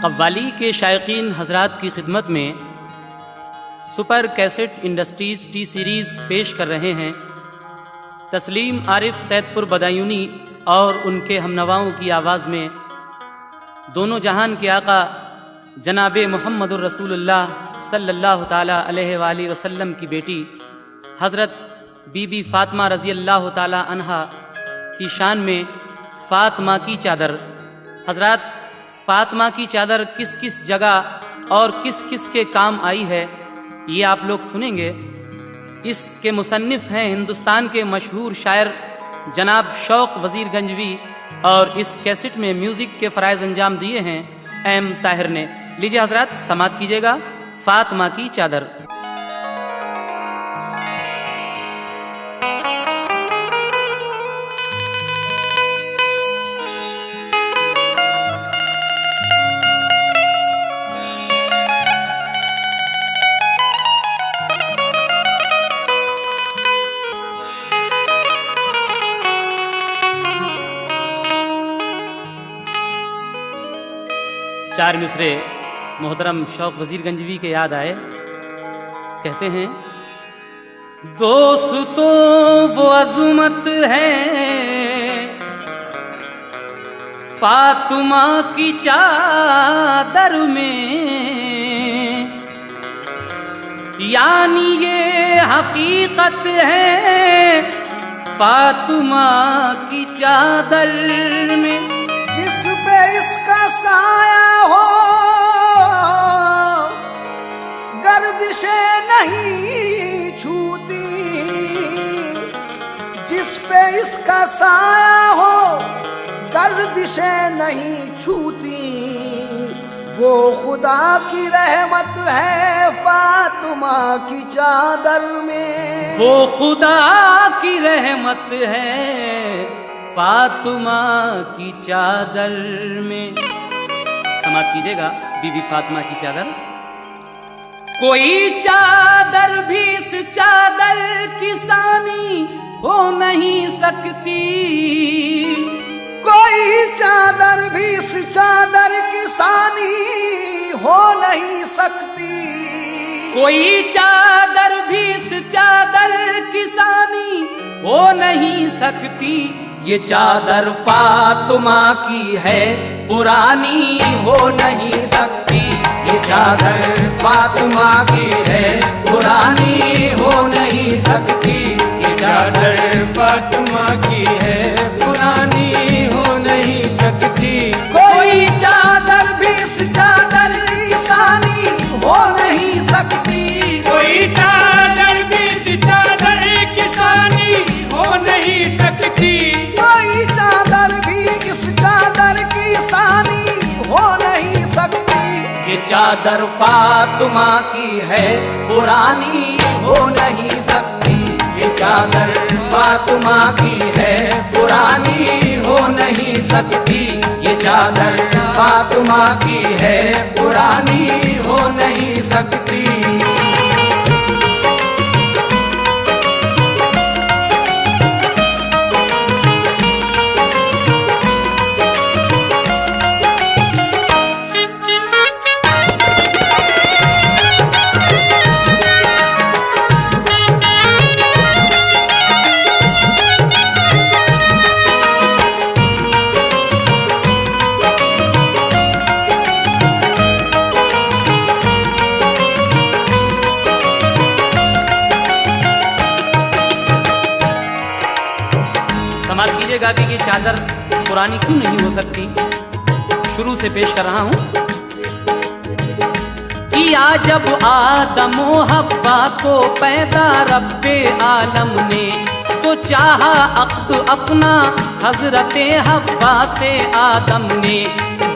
कव्वाली के शायकीन हजरात की खिदमत में super cassette industries T series पेश कर रहे हैं तस्लीम आरिफ सैदपुर बदायूनी और उनके हमनवाओं की आवाज़ में दोनों जहान के आका जनाब मुहम्मदुर रसूलुल्लाह सल्लल्लाहु ताला अलैहि वसल्लम की बेटी हज़रत बीबी फ़ातिमा रज़ी अल्लाह ताला अन्हा की शान में फ़ातिमा की चादर। हज़रात, फ़ातिमा की चादर किस किस जगह और किस किस के काम आई है ये आप लोग सुनेंगे। इसके मुसन्निफ़ हैं हिंदुस्तान के मशहूर शायर जनाब शौक वज़ीर गंजवी और इस कैसेट में म्यूज़िक के फ़राइज़ अंजाम दिए हैं एम ताहिर ने। लीजिए हज़रात, समात कीजिएगा फ़ातिमा की चादर। चार मिसरे मोहतरम शौक वज़ीर गंजवी के याद आए। कहते हैं, दोस्तों वो अज़मत है फ़ातिमा की चादर में, यानी ये हकीकत है फ़ातिमा की चादर में। जिस पे इसका साया हो गर्दिशें नहीं छूती, जिस पे इसका साया हो गर्दिशें नहीं छूती, वो खुदा की रहमत है फ़ातिमा की चादर में। वो खुदा की रहमत है फ़ातिमा की चादर में। समाप्त कीजिएगा बीबी फ़ातिमा की चादर। कोई चादर भी इस चादर की सानी हो नहीं सकती, कोई चादर भी इस चादर की सानी हो नहीं सकती, कोई चादर भी इस चादर की सानी हो नहीं सकती। ये चादर फ़ातिमा की है पुरानी हो नहीं सकती, ये चादर फ़ातिमा की है पुरानी हो नहीं सकती, ये चादर फ़ातिमा की है पुरानी हो नहीं सकती। कोई चादर भी इस चादर की सानी हो नहीं सकती, कोई चादर भी इस चादर की सानी हो नहीं सकती, कोई चादर भी इस चादर की सानी हो नहीं सकती। ये चादर फ़ातिमा की है पुरानी हो नहीं सकती, ये चादर फ़ातिमा की है पुरानी हो नहीं सकती, ये चादर फ़ातिमा की है पुरानी हो नहीं सकती। समाप्त कीजिएगा कि ये चादर पुरानी क्यों नहीं हो सकती। शुरू से पेश कर रहा हूं। किया जब आदम व हव्वा को पैदा रब्बे आलम ने, तो चाहा अक्द अपना हजरते हव्वा से आदम ने।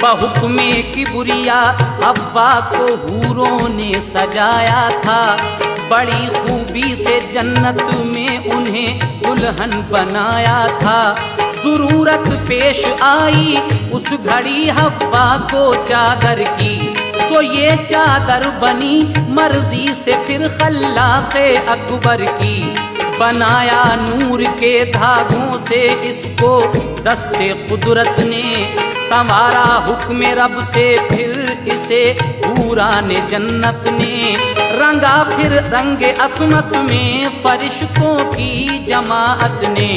बहुक्मे किबरिया हव्वा को हूरों ने सजाया था, बड़ी खूबी से जन्नत में उन्हें दुल्हन बनाया था। ज़रूरत पेश आई उस घड़ी हव्वा को चादर की, तो ये चादर बनी मर्जी से फिर खल्लाक़े अकबर की। बनाया नूर के धागों से इसको दस्ते कुदरत ने, संवारा हुक्म रब से फिर इसे पूराने जन्नत ने, रंगा फिर रंगे असमत में फरिश्तों की जमाअत ने,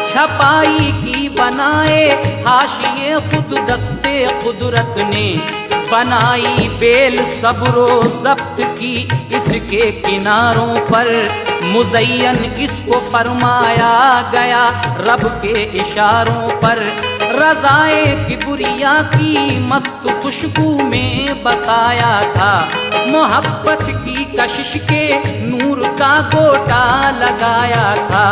छपाई की बनाए हाशिए खुद दस्ते कुदरत ने, बनाई बेल सब्रो जब्त की इसके किनारों पर, मुज़य्यन इसको फरमाया गया रब के इशारों पर, रज़ाए किबरिया की मस्त खुशबू में बसाया था, मोहब्बत की कशिश के नूर का गोटा लगाया था,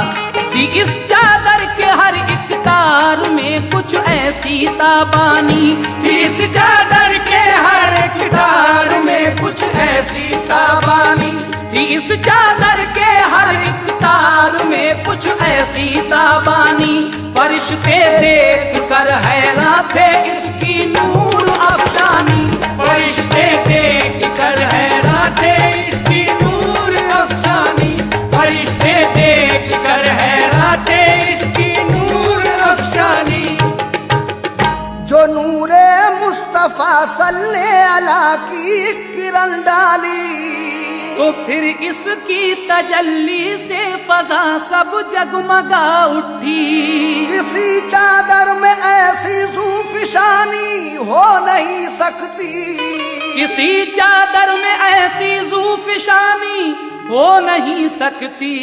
थी इस चादर के हर एक तार में कुछ ऐसी ताबानी, थी इस चादर के हर एक तार में कुछ ऐसी ताबानी, थी इस चादर के हर एक तार में कुछ ऐसी ताबानी, फरिश्ते देख कर हैरान थे इसकी नूर अफसानी, फरिश्ते देख कर हैरान थे इसकी नूर अफसानी, फरिश्ते देख कर हैरान थे इसकी नूर अफसानी। जो नूरे मुस्तफा सल्ले अला की किरण डाली, तो फिर इसकी तजल्ली से फजा सब जगमगा उठी, किसी चादर में ऐसी ज़ूफ़िशानी हो नहीं सकती, किसी चादर में ऐसी ज़ूफ़िशानी हो नहीं सकती,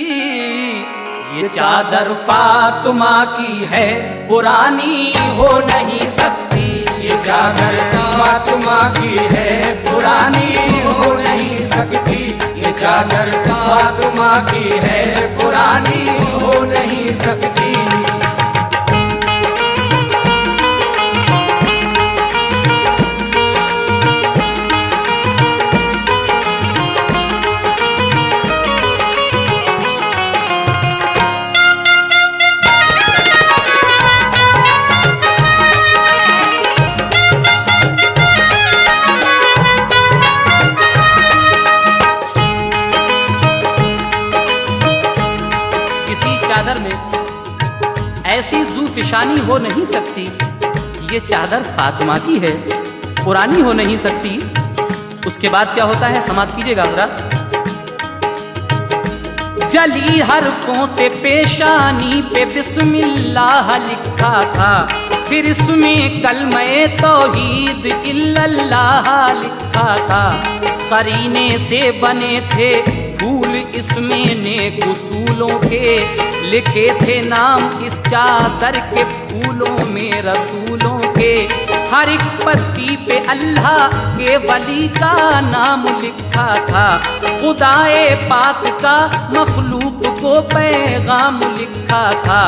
ये चादर फातिमा की है पुरानी हो नहीं सकती, ये चादर फातिमा की है पुरानी हो नहीं सकती, ये चादर फातिमा की है पुरानी हो नहीं सकती। ऐसी ज़ूफ़िशानी हो नहीं सकती, ये चादर फातिमा की है पुरानी हो नहीं सकती। उसके बाद क्या होता है समाप्त कीजिएगा जरा। जली हरफों से पेशानी पे बिस्मिल्लाह लिखा था, फिर इसमें कलमे तौहीद इल्लल्लाह लिखा था, करीने से बने थे फूल इसमें नेक उसूलों के, लिखे थे नाम इस चादर के फूलों में रसूलों के, हर एक पत्ती पे अल्लाह के वली का नाम लिखा था, खुदाए पाक का मखलूक को पैगाम लिखा था,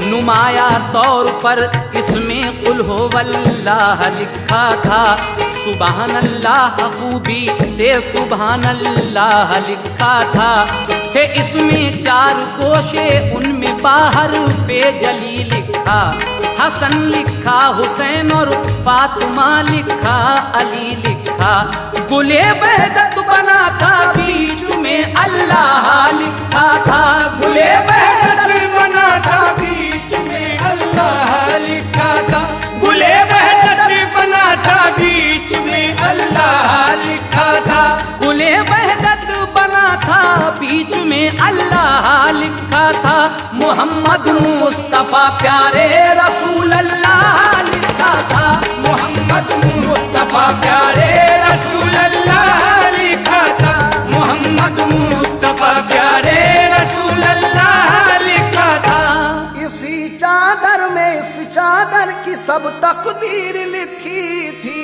नुमाया तौर पर इसमें कुल हो वल्लाह लिखा था, सुबहान अल्लाह खूबी से सुबहान अल्लाह लिखा था, थे इसमें चार गोशे उनमें बाहर पे जली लिखा, हसन लिखा हुसैन और फातिमा लिखा अली लिखा, गुले वहदत बना था बीच में अल्लाह लिखा था, गुले वहदत बना था बीच में अल्लाह लिखा था, गुले वहदत बना था बीच में अल्लाह लिखा था, गुले वहदत बना था बीच में अल्लाह लिखा था, मोहम्मद मुस्तफा प्यारे रसूल अल्लाह लिखा था, मोहम्मद मुस्तफा प्यारे रसूल अल्लाह लिखा था, मोहम्मद मुस्तफा प्यारे रसूल अल्लाह लिखा था। इसी चादर में इस चादर की सब तकदीर लिखी थी,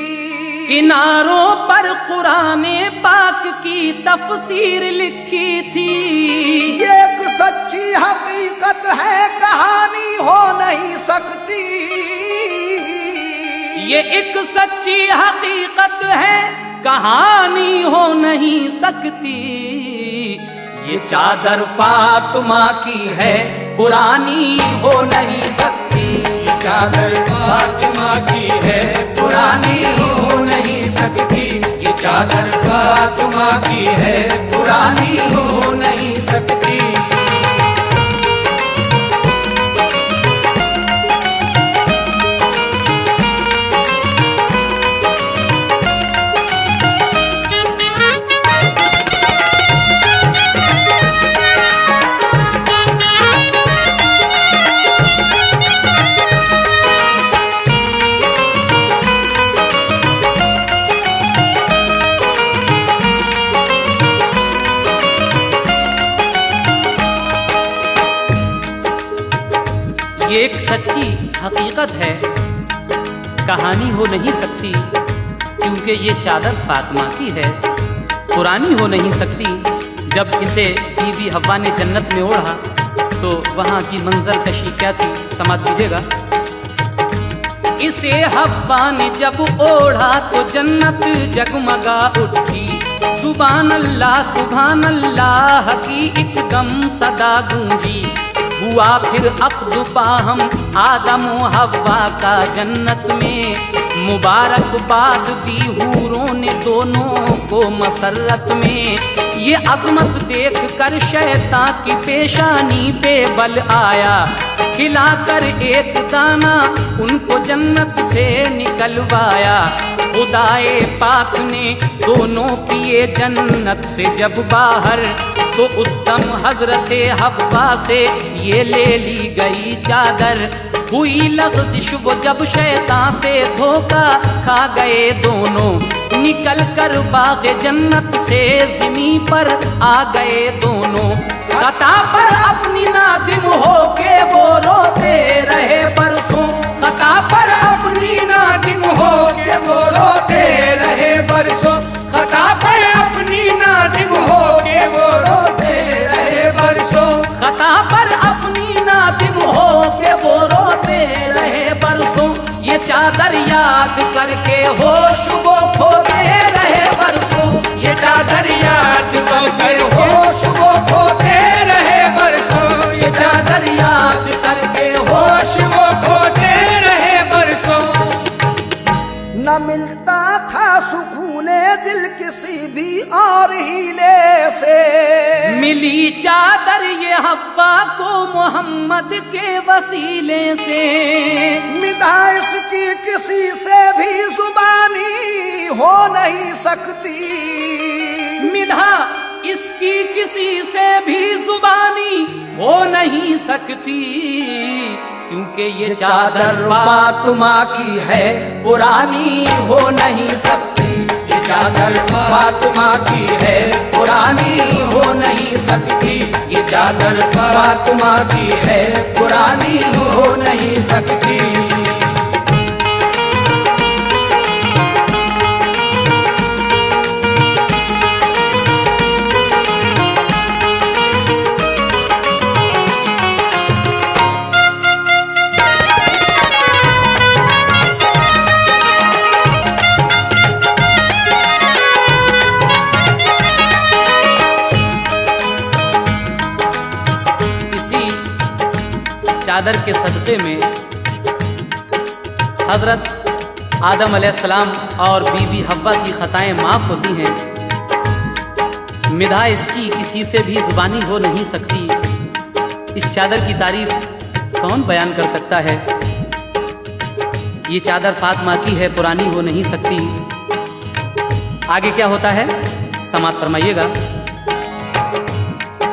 किनारों पर कुराने पाक की तफसीर लिखी थी, ये एक सच्ची हकीकत है कहानी हो नहीं सकती, ये एक सच्ची हकीकत है कहानी हो नहीं सकती, ये चादर फातिमा की है पुरानी हो नहीं सकती, ये चादर फातिमा की है पुरानी हो नहीं सकती, ये चादर फातिमा की है पुरानी हो नहीं सकती। हकीकत है, कहानी हो नहीं सकती, क्योंकि ये चादर फातिमा की है। पुरानी हो नहीं सकती, जब इसे बीबी हव्वा ने जन्नत में ओढ़ा तो वहाँ की मंजर कशी क्या थी, समाज कीजिएगा। इसे हव्वा ने जब ओढ़ा तो जन्नत जगमगा उठी, सुभान अल्लाह की एकदम सदा गूंजी। हुआ फिर अक़्द बाहम आदम व हव्वा का जन्नत में, मुबारकबाद दी हूरों ने दोनों को मसरत में। ये अज़मत देख कर शैतान की पेशानी पे बल आया, खिलाकर एक दाना उनको जन्नत से निकलवाया। खुदाए पाक ने दोनों किए जन्नत से जब बाहर, तो उस दम हजरते हव्वा से ये ले ली गई चादर। हुई लग़ज़िश वो जब शैतान से धोखा खा गए दोनों, निकल कर बाग़े जन्नत से ज़मीं पर आ गए दोनों। खता पर अपनी नादिम होके वो रोते रहे बरसों, खता पर अपनी नादिम होके वो रोते रहे बरसों, खता पर अपनी नादिम होके वो रोते रहे बरसों, खता पर अपनी नादिम होके वो रोते रहे बरसों। ये चादर याद करके होश वो खोते रहे बरसों, ये चादर याद करके होश वो खोते रहे बरसों, ये चादर याद करके होश वो खोते रहे बरसों। न मिलता था सुकूने दिल किसी भी और हीले से, मिली चादर ये हव्वा को मोहम्मद के वसीले से। मिदा इसकी किसी से भी जुबानी हो नहीं सकती, मिधा इसकी किसी से भी जुबानी हो नहीं सकती, क्योंकि ये चादर फातिमा की है पुरानी हो नहीं सकती। ये चादर फातिमा की है पुरानी हो नहीं सकती, ये चादर फातिमा की है पुरानी हो नहीं सकती। चादर के सदक़े में हज़रत आदम अलैहिस्सलाम और बीबी हव्वा की ख़ताएँ माफ़ होती हैं। मिधा इसकी किसी से भी ज़ुबानी हो नहीं सकती। इस चादर की तारीफ़ कौन बयान कर सकता है। ये चादर फातिमा की है, पुरानी हो नहीं सकती। आगे क्या होता है, समाअत फरमाइएगा।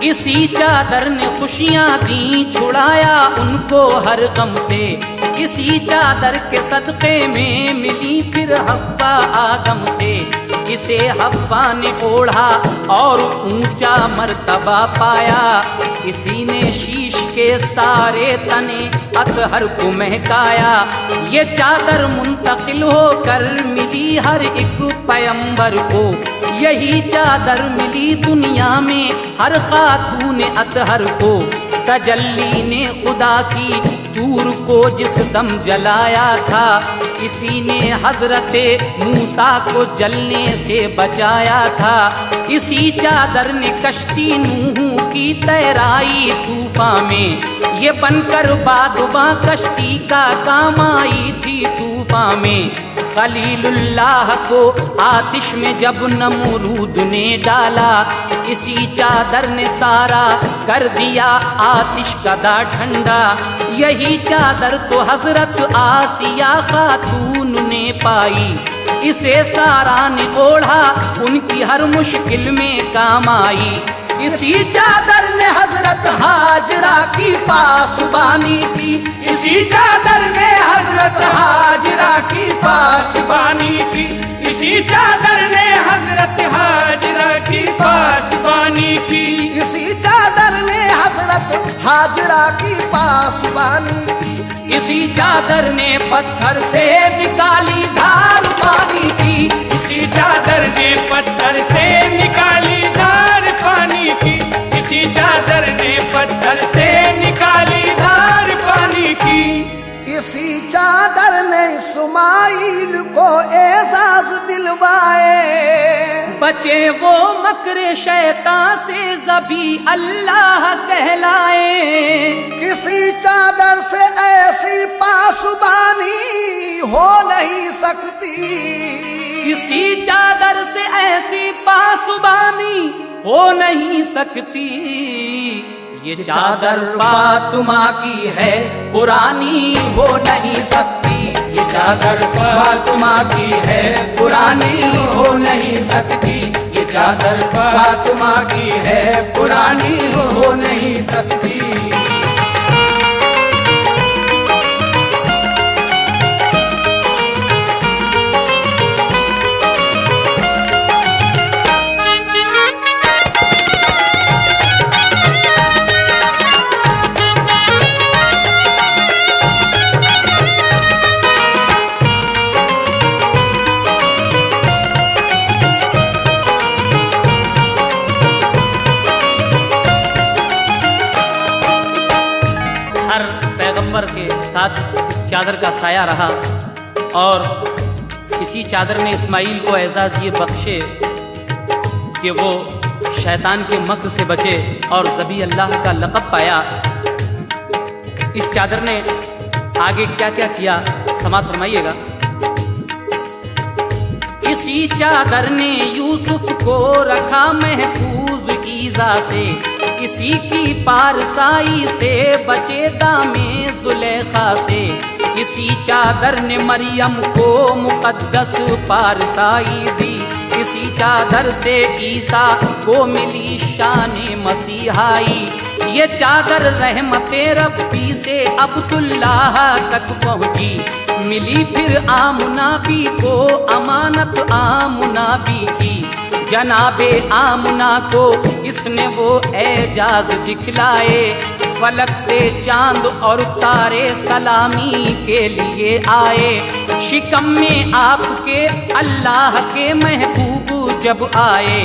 इसी चादर ने खुशियाँ दी, छुड़ाया उनको हर गम से। इसी चादर के सदक़े में मिली फिर हव्वा आदम से। इसे हव्वा ने ओढ़ा और ऊंचा मर्तबा पाया। इसी ने शीश के सारे तने अतहर को महकाया। ये चादर मुंतकिल होकर मिली हर एक पैगंबर को। यही चादर मिली दुनिया में हर खातून अतहर को। तजल्ली ने खुदा की तूर को जिस दम जलाया था, इसी ने हजरते मूसा को जलने से बचाया था। इसी चादर ने कश्ती नूह की तैराई तूफान में। ये बनकर बादुबा कश्ती का काम आई थी तूफान में। खलीलुल्लाह को आतिश में जब नमरूद ने डाला, इसी चादर ने सारा कर दिया आतिश का दा ठंडा। यही चादर तो हजरत आसिया खातून ने पाई। इसे सारा ने ओढ़ा, उनकी हर मुश्किल में काम आई। इसी चादर ने हजरत हाजरा की पासबानी की। इसी चादर ने हजरत हाजरा की पासबानी की। इसी चादर ने हजरत हाजरा की पासबानी की। इसी चादर ने हजरत हजरत हाजरा की पासबानी की। इसी चादर ने पत्थर से निकाली धार पानी की। इसी चादर ने पत्थर से निकाली धार पानी की। इसी चादर ने पत्थर से निकाली धार पानी की। इसी चादर ने इस्माइल को एजाज दिलवाए। बचे वो मकरे शैतान से ज़बी अल्लाह कहलाए। किसी चादर से ऐसी पासबानी हो नहीं सकती। किसी चादर से ऐसी पासबानी हो नहीं सकती। ये चादर फातिमा की है पुरानी हो नहीं सकती। ये चादर फातिमा की है पुरानी हो नहीं सकती। ये चादर फातिमा की है पुरानी हो नहीं सकती। हर पैगंबर के साथ इस चादर का साया रहा और इसी चादर ने इस्माइल को एजाज़ ये बख्शे कि वो शैतान के मक्र से बचे और ज़बी अल्लाह का लक़ब पाया। इस चादर ने आगे क्या क्या किया समात फरमाइएगा। इसी चादर ने यूसुफ को रखा महफूज ईज़ा से। इसी की पारसाई से बचे दामे जुलेखा से। इसी चादर ने मरियम को मुकद्दस पारसाई दी। इसी चादर से ईसा को मिली शान मसीहाई। ये चादर रहमते रब्बी से अब्दुल्लाह तक पहुंची। मिली फिर आमुना बी को अमानत आमुना बी की। जनाबे आमुना को इसने वो एजाज दिखलाए। फलक से चांद और तारे सलामी के लिए आए। शिकम में आपके अल्लाह के महबूब जब आए।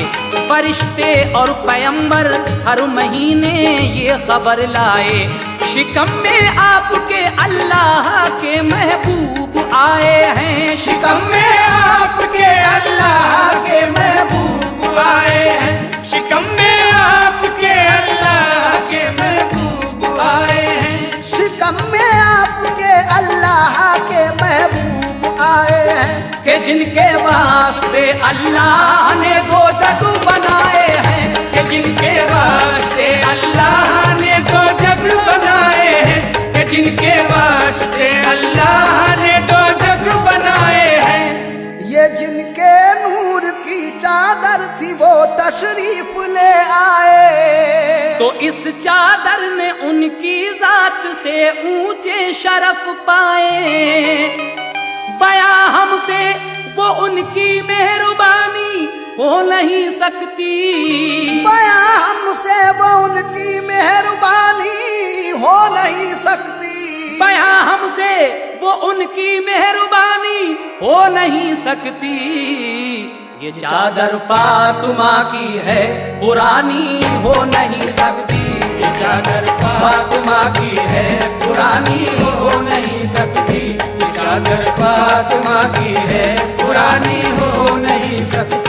फरिश्ते और पैगंबर हर महीने ये खबर लाए। शिकम में आपके अल्लाह के महबूब आए हैं। शिकम में आपके अल्लाह के महबूब आए हैं। शिकम में आपके अल्लाह के महबूब आए हैं। शिकम में आपके अल्लाह के महबूब आए हैं। कि जिनके वास्ते अल्लाह ने दो जग बनाए हैं। कि जिनके वास्ते अल्लाह ने दो जग बनाए हैं। कि जिनके वास्ते अल्लाह ने दो जग बनाए हैं। ये जिनके नूर की चादर थी वो तशरीफ ले आए। तो इस चादर ने उनकी जात से ऊंचे शरफ पाए। बया हमसे वो उनकी मेहरबानी हो नहीं सकती। बया हमसे वो उनकी मेहरबानी हो नहीं सकती। बया हमसे वो उनकी मेहरबानी हो नहीं सकती। ये चादर फातिमा की है पुरानी हो नहीं सकती। ये चादर फातिमा की है पुरानी हो नहीं सकती। ये चादर फातिमा की है पुरानी हो नहीं सकती।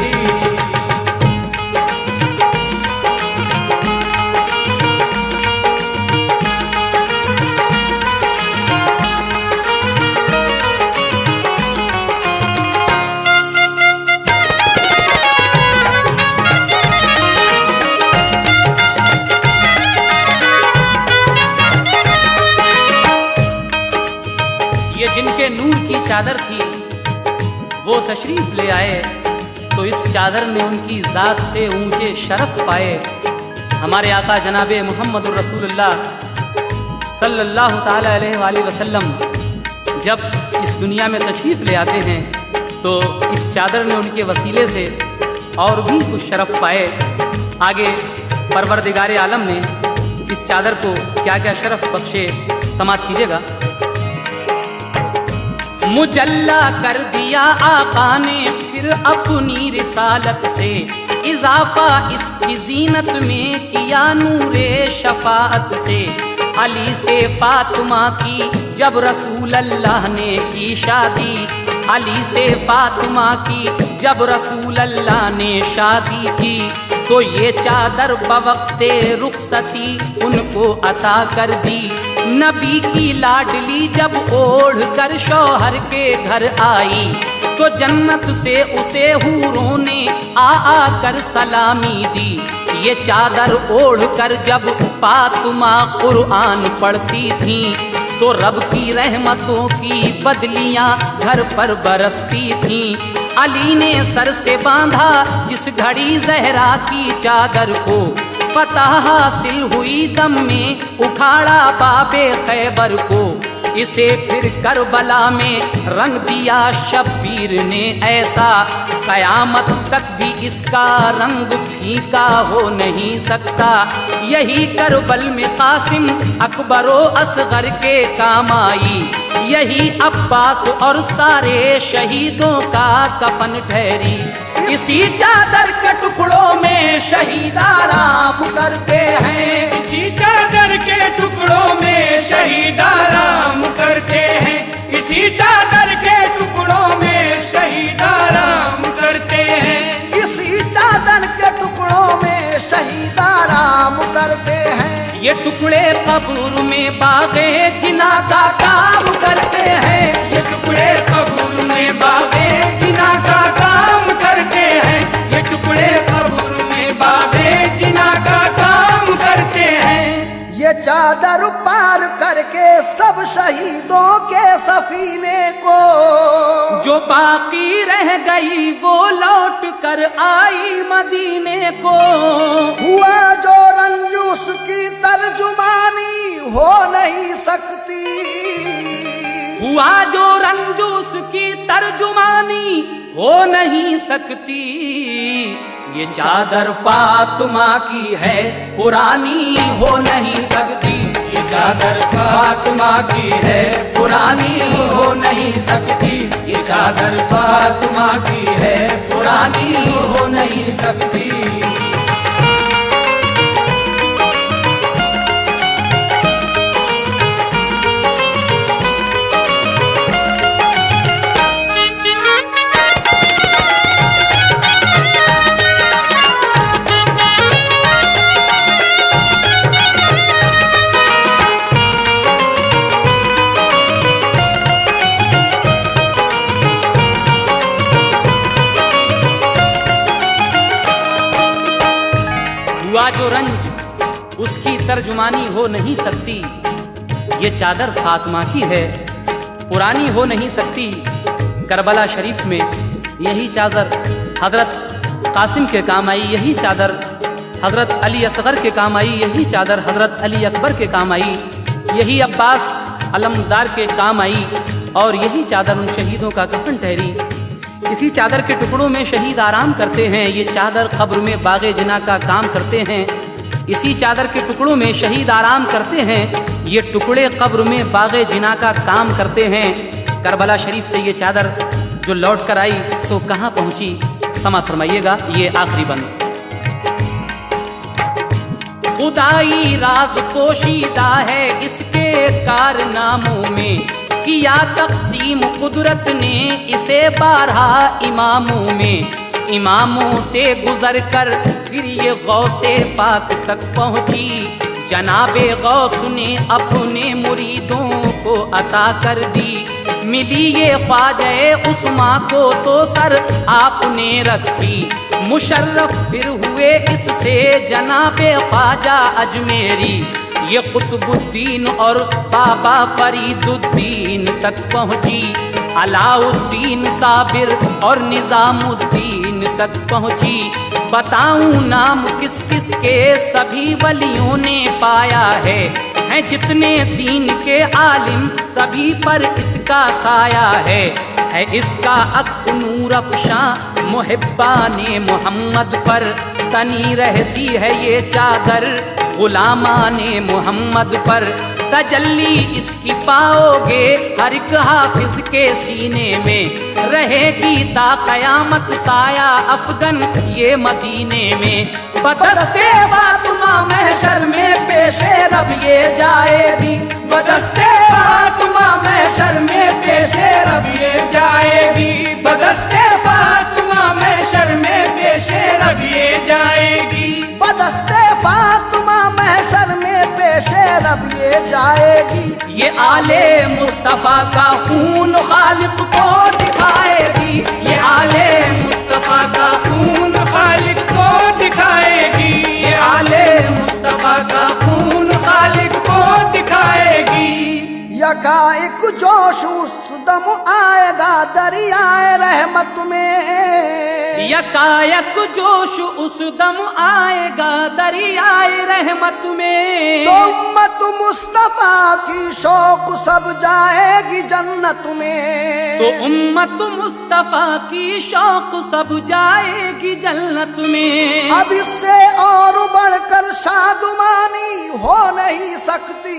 जिनके नूर की चादर थी वो तशरीफ ले आए। तो इस चादर ने उनकी ज़ात से ऊंचे शरफ पाए। हमारे आका जनाबे मोहम्मद रसूलुल्लाह सल्लल्लाहु ताला अलैहि वसल्लम जब इस दुनिया में तशरीफ़ ले आते हैं तो इस चादर ने उनके वसीले से और भी कुछ शरफ पाए। आगे परवरदिगार आलम ने इस चादर को क्या क्या शरफ बख्शे, समात कीजिएगा। मुजल्ला कर दिया आका ने फिर अपनी रिसालत से, इजाफा इसकी जीनत में किया नूरे शफाअत से। अली से फातिमा की जब रसूल अल्लाह ने की शादी, अली से फातिमा की जब रसूल अल्लाह ने शादी की, तो ये चादर बवक्ते रुखसती उनको अता कर दी। नबी की लाडली जब ओढ़ कर शौहर के घर आई, तो जन्नत से उसे हूरों ने आ कर सलामी दी। ये चादर ओढ़ कर जब फातिमा कुरान पढ़ती थी, तो रब की रहमतों की बदलियां घर पर बरसती थी। अली ने सर से बांधा जिस घड़ी जहरा की चादर को, फतह हासिल हुई दम में उखाड़ा बाबे खैबर को। इसे फिर करबला में रंग दिया शब्बीर ने ऐसा, कयामत तक भी इसका रंग फीका हो नहीं सकता। यही करबल में कासिम अकबरो असगर के काम आई, यही अब्बास और सारे शहीदों का कफन ठहरी। इसी चादर के टुकड़ों में शहीद आराम करते हैं, इसी चादर के टुकड़ों में शहीद आराम करते हैं, इसी चादर के टुकड़ों में शहीद आराम करते हैं, इसी चादर के टुकड़ों में शहीद आराम करते हैं। ये टुकड़े कब्र में बागे जिना का काम करते हैं, ये टुकड़े कब्र में बागे जिना का काम करते हैं, ये टुकड़े कब्र में बागे जिना का काम करते हैं। ये चादर पार करके सब शहीदों के सफीने को, जो बाकी रह गई वो लौट कर आई मदीने को। हुआ जो रंजूस की तर्जुमानी हो नहीं सकती, हुआ जो रंजूस की तर्जुमानी हो नहीं सकती। ये चादर फातिमा की है पुरानी हो नहीं सकती, ये चादर फातिमा की है पुरानी हो नहीं सकती, ये चादर फातिमा की है पुरानी हो नहीं सकती। हुआ जो रंज उसकी तर्जुमानी हो नहीं सकती, ये चादर फातिमा की है पुरानी हो नहीं सकती। करबला शरीफ में यही चादर हजरत कासिम के काम आई, यही चादर हजरत अली असगर के काम आई, यही चादर हजरत अली अकबर के काम आई, यही अब्बास अलमदार के काम आई, और यही चादर उन शहीदों का कफन ठहरी। इसी चादर के टुकड़ों में शहीद आराम करते हैं, ये चादर कब्र में बागे जिना का काम करते हैं। इसी चादर के टुकड़ों में शहीद आराम करते हैं, ये टुकड़े कब्र में बागे जिना का काम करते हैं। करबला शरीफ से ये चादर जो लौट कर आई तो कहाँ पहुंची, समा फरमाइएगा ये आखिरी बंद। खुदाई राज पोशीदा है इसके कारनामों में, किया तक़सीम कुदरत ने इसे 12 इमामों में। इमामों से गुजर कर फिर ये गौसे पाक तक पहुंची, जनाबे गौस ने अपने मुरीदों को अता कर दी। मिली ये ख्वाजा उस्मा को तो सर आपने रखी, मुशर्रफ फिर हुए इससे जनाबे ख्वाजा अजमेरी। ये कुतुबुद्दीन और बाबा फरीदुद्दीन तक पहुंची, अलाउद्दीन साबिर और निजामुद्दीन तक पहुंची। बताऊं नाम किस किस के सभी वलियों ने पाया है, हैं जितने दीन के आलिम सभी पर इसका साया है इसका अक्स नूर अफ़शां मुहिब्बाने मोहम्मद पर। तनी रहती है ये चादर गुलामाने मोहम्मद पर। तजल्ली इसकी पाओगे हर एक हाफिज के सीने में, रहेगी ता कयामत साया अफगन ये मदीने में। बदस्ते फातिमा महशर में पेशे रब ये जाएगी, बदस्ते फातिमा महशर में पेशे रब ये जाएगी, बदस्ते फातिमा महशर में पेशे रब ये जाएगी, बदस्ते फातिमा महशर में पेशे रब ये जाएगी। ये आले मुस्तफा का खून खालिक को दिखाएगी, ये आले मुस्तफा का खून खालिक को दिखाएगी, ये आले मुस्तफा का खून खालिक को दिखाएगी। यकाइक जोश उस दम आएगा दरियाए रहमत में, यकायक जोश उस दम आएगा दरियाए रहमत में। तो उम्मत मुस्तफा की शौक सब जाएगी जन्नत में, तो उम्मत मुस्तफा की शौक सब जाएगी जन्नत में। अब इससे और बढ़कर शादुमानी हो नहीं सकती,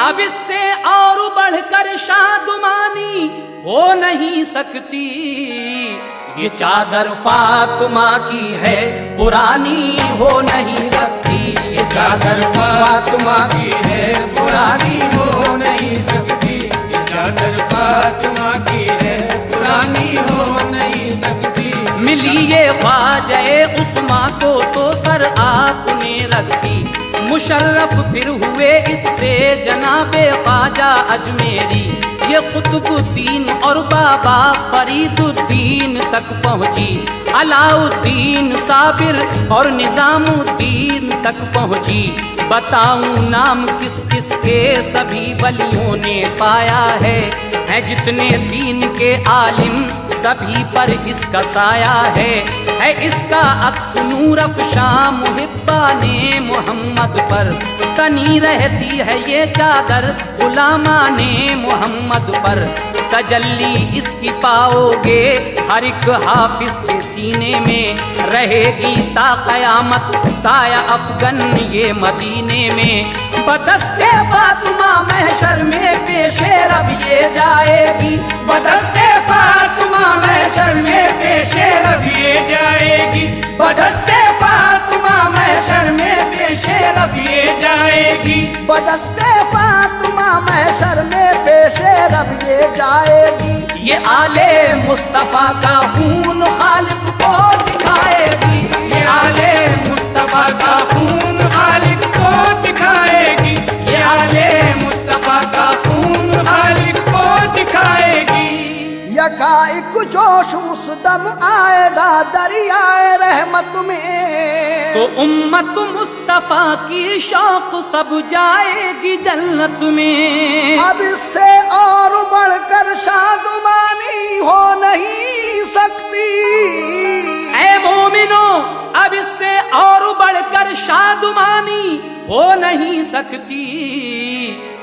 अब इससे और बढ़कर शादुमानी हो नहीं सकती। ये चादर फातिमा की है पुरानी हो नहीं सकती, ये चादर फातिमा की है पुरानी हो नहीं सकती, ये चादर फातिमा की है पुरानी हो नहीं सकती। मिली ये ख्वाजा उस्मा को तो सर आपने रखी, मुशर्रफ फिर हुए इससे जनाबे ख्वाजा अजमेरी। ये कुतुबुद्दीन और बाबा फरीदुद्दीन तक पहुँची, अलाउद्दीन साबिर और निजामुद्दीन तक पहुँची। बताऊं नाम किस किस के सभी वलियों ने पाया है जितने दीन के आलिम सभी पर इसका साया है इसका अक्स नूर अफ़शा मुहिब्बाने मोहम्मद पर। तनी रहती है ये चादर गुलामाने मोहम्मद पर। तजल्ली इसकी पाओगे हर एक हाफिज के सीने में, रहेगी ता कयामत साया अफगन ये मदीने में। बदस्ते फातिमा महशर में पेशे रब ये जाएगी, बदस्ते फातिमा महशर में पेशे रब ये जाएगी, बदस्ते फातिमा महशर में पेशे रब ये जाएगी, बदस्ते फातिमा महशर में पेशे रब ये जाएगी। ये आले मुस्तफा का खून खालिक को दिखाएगी, ये आले मुस्तफा का खून खालिक को दिखाएगी, ये आले मुस्तफा का खून खालिक को दिखाएगी। यकाइक जोश उस दम आएगा दरियाए रहमत में, तो उम्मत मुस्तफा की शौक सब जाएगी जन्नत में। अब इससे और बढ़कर शादुमानी हो नहीं सकती, ऐ मोमिनो अब इससे और बढ़कर शादुमानी हो नहीं सकती।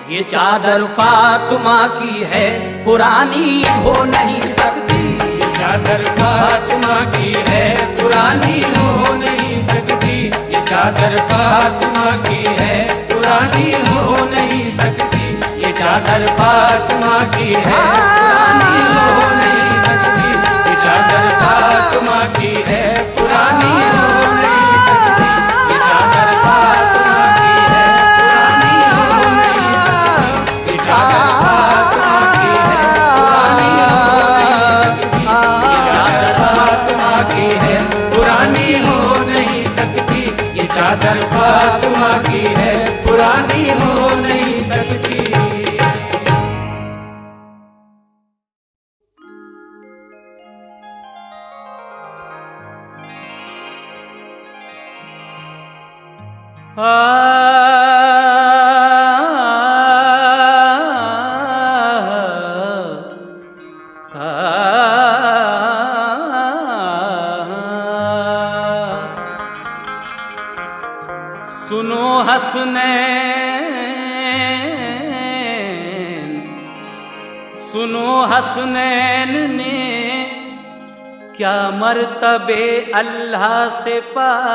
ये चादर फातिमा की है पुरानी हो नहीं सकती, ये चादर फातिमा की है पुरानी हो नहीं सकती, ये चादर फातिमा की है पुरानी हो नहीं सकती, ये चादर फातिमा की है पुरानी हो नहीं सकती, ये चादर फातिमा की है पुरानी हो नहीं सकती, ये चादर फातिमा की है पुरानी हो नहीं सकती, ये चादर फातिमा की है पुरानी हो नहीं सकती, ये चादर फातिमा की है पुरानी हो नहीं सकती। सुनो हसनैन, सुनो हसनैन ने क्या मर्तबे अल्लाह से पाए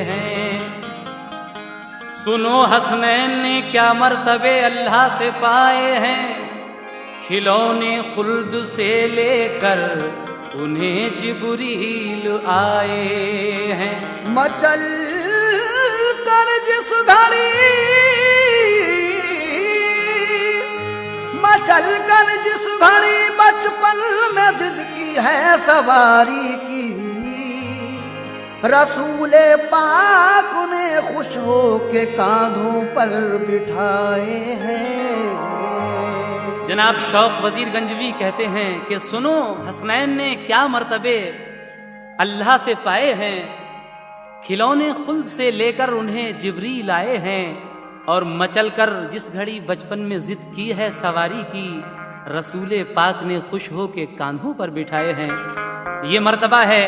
हैं। सुनो हसनैन ने क्या मर्तबे अल्लाह से पाए हैं, खिलौने खुल्द से लेकर उन्हें जिब्रील आए हैं। मचल कर जिस घड़ी मचल कर जिस घड़ी बचपन में जिद की है सवारी की, रसूले पाक उन्हें खुश हो के कांधों पर बिठाए हैं। जनाब शौक वजीर गंजवी कहते हैं कि सुनो हसनैन ने क्या मर्तबे अल्लाह से पाए हैं, खिलौने खुल्द से लेकर उन्हें जिब्रील आए हैं, और मचलकर जिस घड़ी बचपन में जिद की है सवारी की, रसूले पाक ने खुश हो के कांधों पर बिठाए हैं। ये मर्तबा है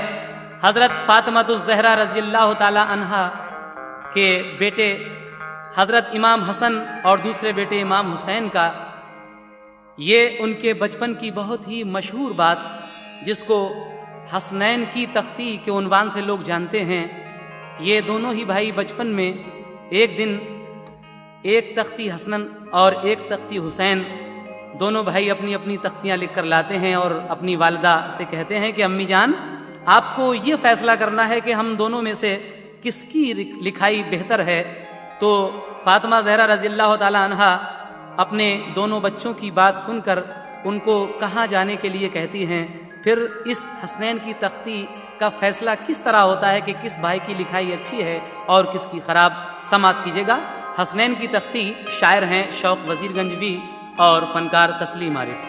हजरत फातिमा-तुज़-ज़हरा रज़ियल्लाहु ताला अन्हा के बेटे हजरत इमाम हसन और दूसरे बेटे इमाम हुसैन का। ये उनके बचपन की बहुत ही मशहूर बात, जिसको हसनैन की तख्ती के उन्वान से लोग जानते हैं। ये दोनों ही भाई बचपन में एक दिन एक तख्ती हसन और एक तख्ती हुसैन, दोनों भाई अपनी अपनी तख्तियाँ लिख कर लाते हैं और अपनी वालिदा से कहते हैं कि अम्मी जान, आपको ये फैसला करना है कि हम दोनों में से किसकी लिखाई बेहतर है। तो फातिमा ज़हरा रज़ियल्लाहु ताला अन्हा अपने दोनों बच्चों की बात सुनकर उनको कहाँ जाने के लिए कहती हैं। फिर इस हसनैन की तख्ती का फैसला किस तरह होता है कि किस भाई की लिखाई अच्छी है और किसकी खराब। समात कीजिएगा। हसनैन की तख्ती शायर हैं शौक वजीर गंजवी और फनकार तस्लीम आरिफ।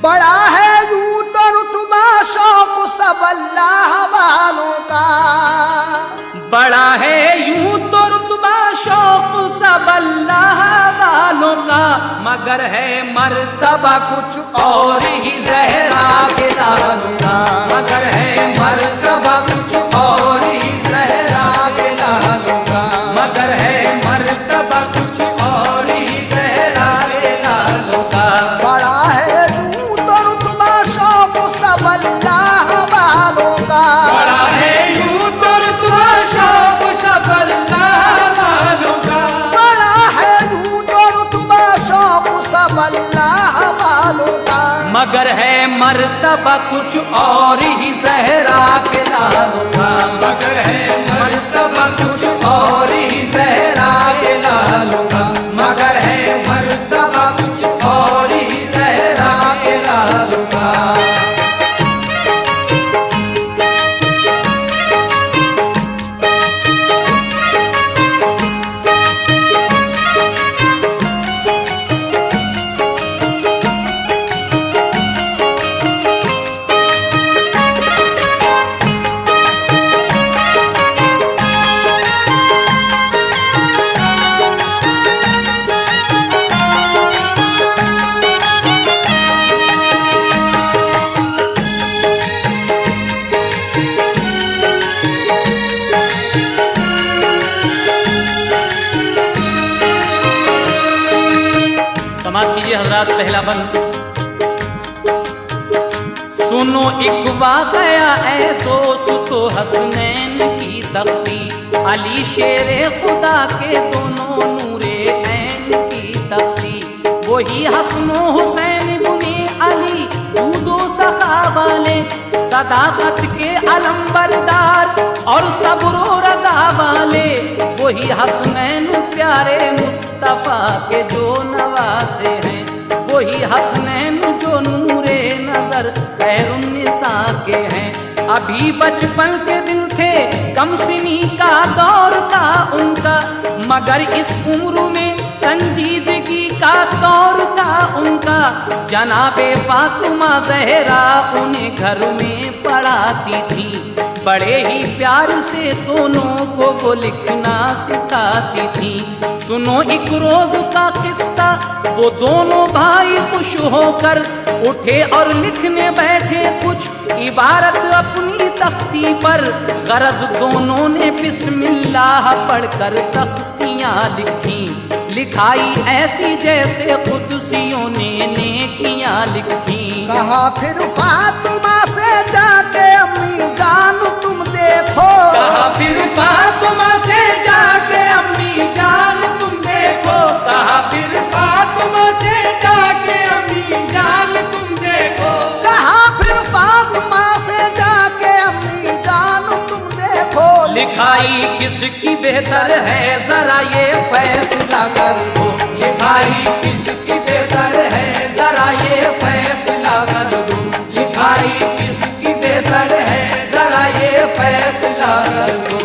बड़ा है यूं तो रुतबा शौक सब अल्लाह वालों का, बड़ा है यूं तो रुतबा शौक सब अल्लाह वालों का, मगर है मर्तबा कुछ और ही ज़हरा के लालों का, मगर है मर्तबा कुछ और ही ज़हरा के लालों का, मगर है मर्तबा कुछ और ही ज़हरा के लालों का। बड़ा है यूं तो रुतबा शौक सब अल्लाह वालों का, बड़ा है यूं तो रुतबा शौक सब अल्लाह वालों का, बड़ा है यूं तो रुतबा शौक सब अल्लाह वालों का, मगर है मर्तबा कुछ और ही ज़हरा के लालों का, मगर है मर्तबा कुछ और ही ज़हरा के लालों का, मगर है मर्तबा कुछ और ही ज़हरा के लालों का। समात कीजिए हजरात। पहला बंद। सुनो एक वाक़या ऐ दोस्तो हसनैन की तख्ती, अली शेरे खुदा के दोनों नूरे ऐन की तख्ती, वही हसनो हुसैन बुने अली दूदो सखा वाले, सदाकत के अलंबरदार और सब्र रज़ा वाले, वही हसनैन प्यारे मुस्तफ़ा के जो नवासे हैं, वही हसनैन जो नूरे नजर खैरुन्निसा के हैं। अभी बचपन के दिन थे, कम सिनी का दौर था उनका, मगर इस उम्र में संजीदगी का दौर था उनका। जनाबे फातिमा ज़हरा उन्हें घर में पढ़ाती थी, बड़े ही प्यार से दोनों को वो लिखना सिखाती थी। सुनो एक रोज का किस्सा, वो दोनों भाई खुश होकर उठे और लिखने बैठे कुछ इबारत अपनी तख्ती पर। गरज दोनों ने बिस्मिल्लाह पढ़कर तख्तियाँ लिखी, लिखाई ऐसी जैसे कुदसियों ने नेकियां लिखी। कहा फिर फातिमा से जाके अम्मी जान तुम देखो, कहा फिर फातिमा से जाके अम्मी जान तुम देखो, कहा फिर फातिमा से जाके अम्मी जान तुम देखो, कहा फिर फातिमा से जाके अम्मी जान तुम देखो। लिखाई किसकी बेहतर है जरा ये फैसला कर दो, लिखाई किसकी बेहतर है जरा ये फैसला कर दो, लिखाई किसकी बेहतर है जरा ये फैसला कर दो।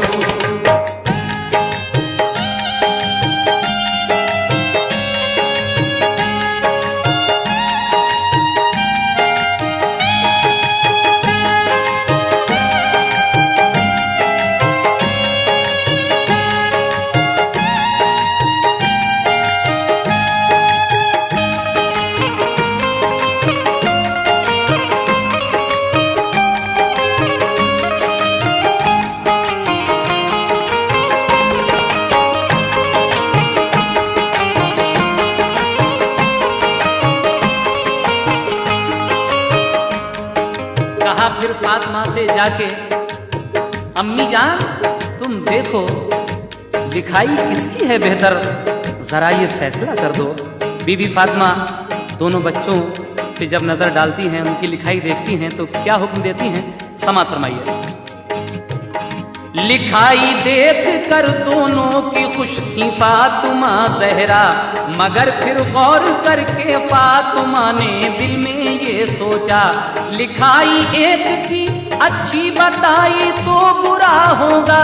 कहा फिर फातिमा से जाके अम्मी जान तुम देखो, लिखाई किसकी है बेहतर जरा ये फैसला कर दो। बीबी फातिमा दोनों बच्चों पे जब नजर डालती हैं, उनकी लिखाई देखती हैं तो क्या हुक्म देती हैं, समाअत फरमाइए। लिखाई देख कर दोनों की खुश थी फातिमा जहरा, मगर फिर गौर करके फातिमा ने दिल में ये सोचा, लिखाई एक की अच्छी बताई तो बुरा होगा,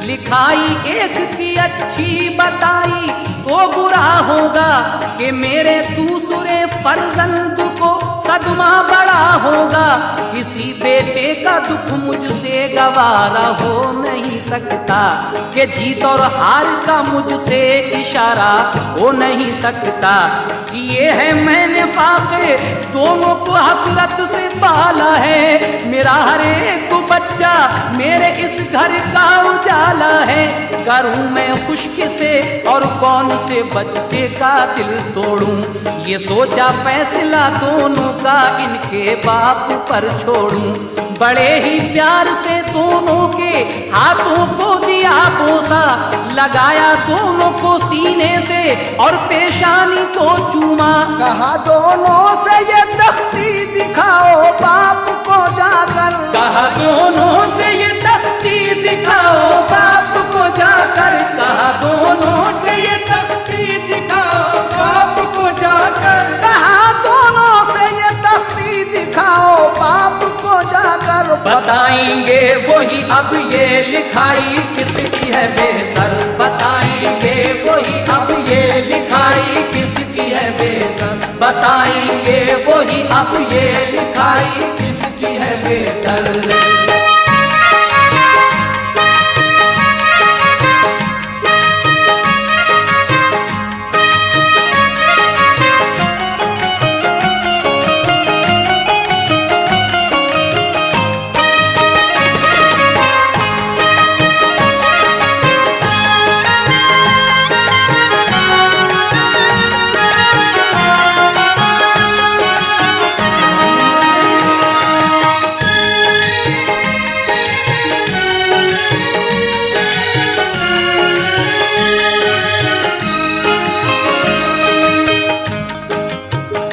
लिखाई एक की अच्छी बताई तो बुरा होगा, कि मेरे दूसरे फर्जंद को सदमा बड़ा होगा, किसी बेटे का दुख मुझसे गवारा हो नहीं सकता, कि जीत और हार का मुझसे इशारा हो नहीं सकता, कि ये है मैंने फाके दोनों को हसरत से पाला है, मेरा हर एक बच्चा मेरे इस घर का उजाला है, करूं मैं खुशकी से और कौन से बच्चे का दिल तोड़ूं, ये सोचा फैसला दोनों का इनके बाप पर छोड़ूं, बड़े ही प्यार से दोनों के हाथों को दिया बोसा, लगाया दोनों को सीने से और पेशानी को चूमा, कहा दोनों से ये तख्ती दिखाओ बाप को जाकर, कहा दोनों से ये तख्ती दिखाओ बाप को जाकर, कहा दोनों से ये तख्ती दिखाओ बाप को जाकर, कहा दोनों से ये तख्ती दिखाओ बाप को जाकर, बताएंगे वही अब ये लिखाई किसकी है बेहतर, बताएंगे वही अब ये लिखाई किसकी है बेहतर, बताएंगे वही अब ये लिखाई किसकी है बेहतर।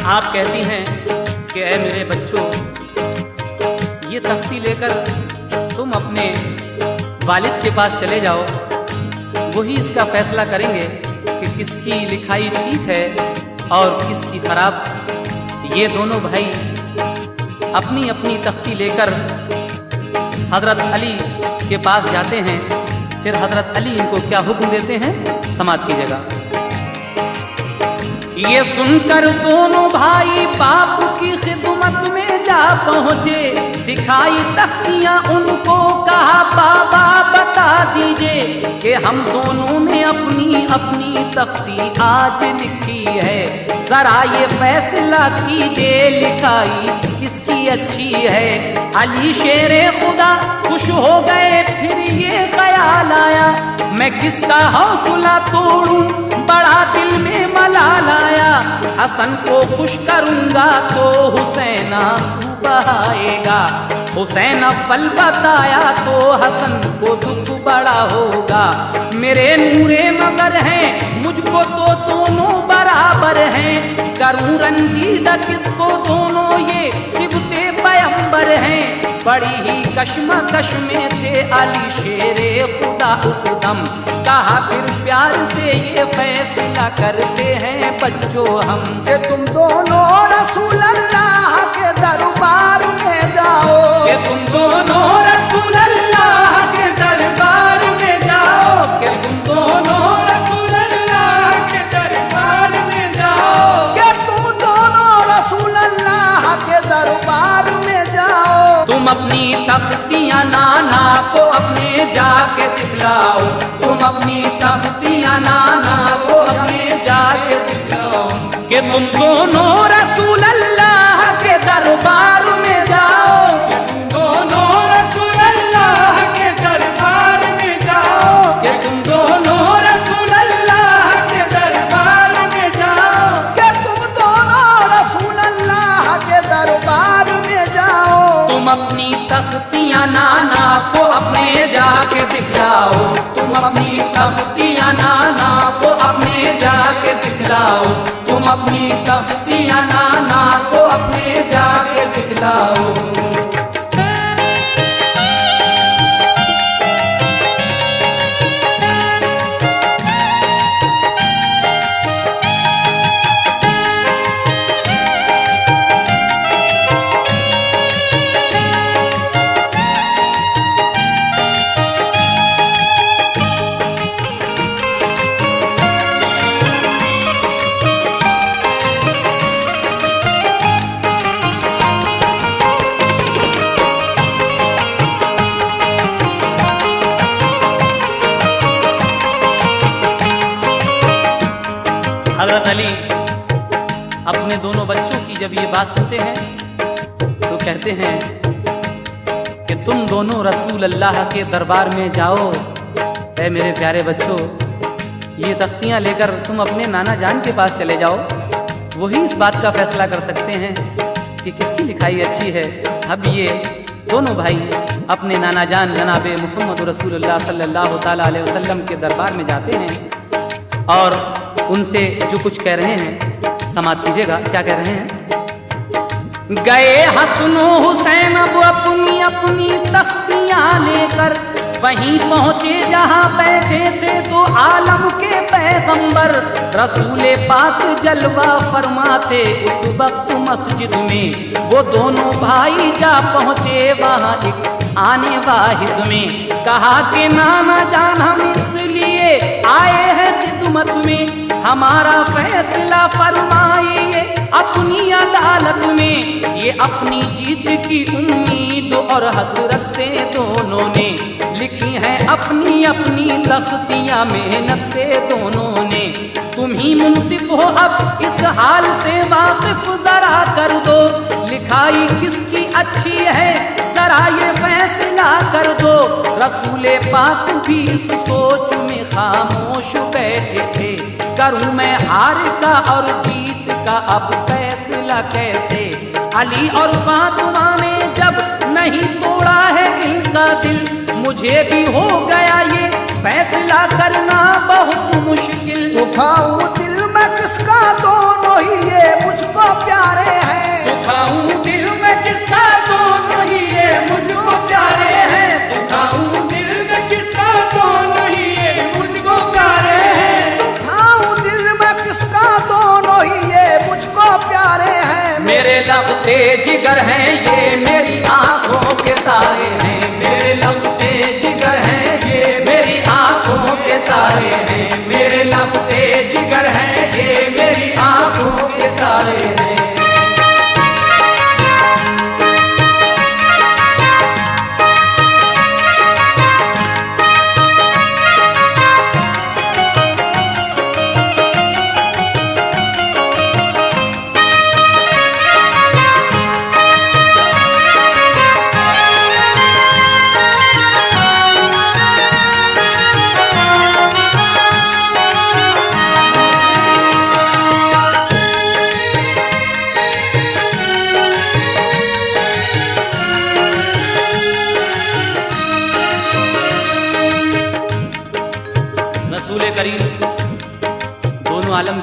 आप कहती हैं कि ऐ मेरे बच्चों, ये तख्ती लेकर तुम अपने वालिद के पास चले जाओ, वही इसका फैसला करेंगे कि किसकी लिखाई ठीक है और किसकी खराब। ये दोनों भाई अपनी अपनी तख्ती लेकर हजरत अली के पास जाते हैं। फिर हजरत अली इनको क्या हुक्म देते हैं, समाअत कीजिएगा। ये सुनकर दोनों भाई बाप की खिदमत में जा पहुंचे, दिखाई तख्तियां उनको, कहा बाबा बता दीजिए कि हम दोनों ने अपनी अपनी तख्ती आज लिखी है, जरा ये फैसला कीजिए लिखाई किसकी अच्छी है। अली शेरे खुदा खुश हो गए, फिर ये ख्याल आया मैं किसका हौसला तोड़ूं, बड़ा दिल में मलाल आया। हसन को खुश करूंगा तो हुसैन आंसू बहाएगा, हुसैन अव्वल बताया तो हसन को दुख बड़ा होगा। मेरे नूरे नजर हैं, मुझको तो दोनों बराबर हैं, करूं रंजीदा किसको, दोनों ये सिबते पैगंबर हैं। बड़ी ही कश्मकश में थे अली शेरे खुदा उस दम, कहा फिर प्यार से ये फैसला करते हैं बच्चों हम कि तुम दोनों रसूल अल्लाह के दरबार में जाओ, कि तुम दोनों रसूल अल्लाह के दरबार में जाओ, कि तुम दोनों रसूल अल्लाह के दरबार में जाओ, कि तुम दोनों रसूल अल्लाह के दरबार में जाओ। तुम अपनी तख्तियां नाना को अपने जाके दिखलाओ, तुम अपनी तख्तियां नाना को अपने जाके दिखलाओ, कि तुम दोनों रसूल अल्लाह के दरबार में जाओ, तुम दोनों रसूल अल्लाह के दरबार में जाओ, कि तुम दोनों रसूल अल्लाह के दरबार में जाओ, कि तुम दोनों रसूल अल्लाह के दरबार में जाओ। तुम अपनी तख्तियां नाना को अपने जाके दिखलाओ, तुम अपनी तख्तियां नाना को अपने जाके दिखलाओ, तुम अपनी तख्तियां नाना को अपने जाके दिखलाओ। हजरत अली अपने दोनों बच्चों की जब ये बात सुनते हैं तो कहते हैं कि तुम दोनों रसूल अल्लाह के दरबार में जाओ। ऐ मेरे प्यारे बच्चों, ये तख्तियाँ लेकर तुम अपने नाना जान के पास चले जाओ, वही इस बात का फैसला कर सकते हैं कि किसकी लिखाई अच्छी है। अब ये दोनों भाई अपने नाना जान जनाबे मोहम्मद रसूलुल्लाह सल्लल्लाहु ताला अलैहि वसल्लम के दरबार में जाते हैं और उनसे जो कुछ कह रहे हैं समाप्त कीजिएगा। क्या कह रहे हैं? गए हसनो हुसैन अब अपनी अपनी तख्तियां लेकर, वहीं पहुंचे जहां बैठे थे तो आलम के पैगंबर। रसूले पाक जलवा फरमाते उस वक्त मस्जिद में, वो दोनों भाई जा पहुंचे वहां एक आने वाहिद में। कहा कि नाना जान हम इसलिए आए हैं खिदमत में, हमारा फैसला फरमाइए अपनी अदालत में। ये अपनी जीत की उम्मीद और हसरत से दोनों ने लिखी है अपनी अपनी तख्तियां मेहनत से दोनों ने। तुम ही मुंसिफ हो अब इस हाल से वाकिफ जरा कर दो, लिखाई किसकी अच्छी है जरा ये फैसला कर दो। रसूले पाक भी इस सोच में खामोश बैठे थे, करूं मैं हार का और जीत का अब फैसला कैसे। अली और फातिमा ने जब नहीं तोड़ा है इनका दिल, मुझे भी हो गया ये फैसला करना बहुत मुश्किल। दुखाऊं दिल में किसका, दोनों ही ये मुझको प्यारे हैं। दुखाऊं दिल में किसका, दोनों ही ये मुझको प्यारे हैं। दुखाऊं दिल में किसका, दोनों ही ये मुझको प्यारे हैं। दुखाऊं दिल में किसका, दोनों ही ये मुझको प्यारे हैं। मेरे लबते जिगर हैं ये मेरी आंखों के तारे हैं, मेरे लबते जिगर हैं ये मेरी आंखों के तारे हैं, मेरे लबते जिगर हैं ये मेरी आंखों के तारे हैं।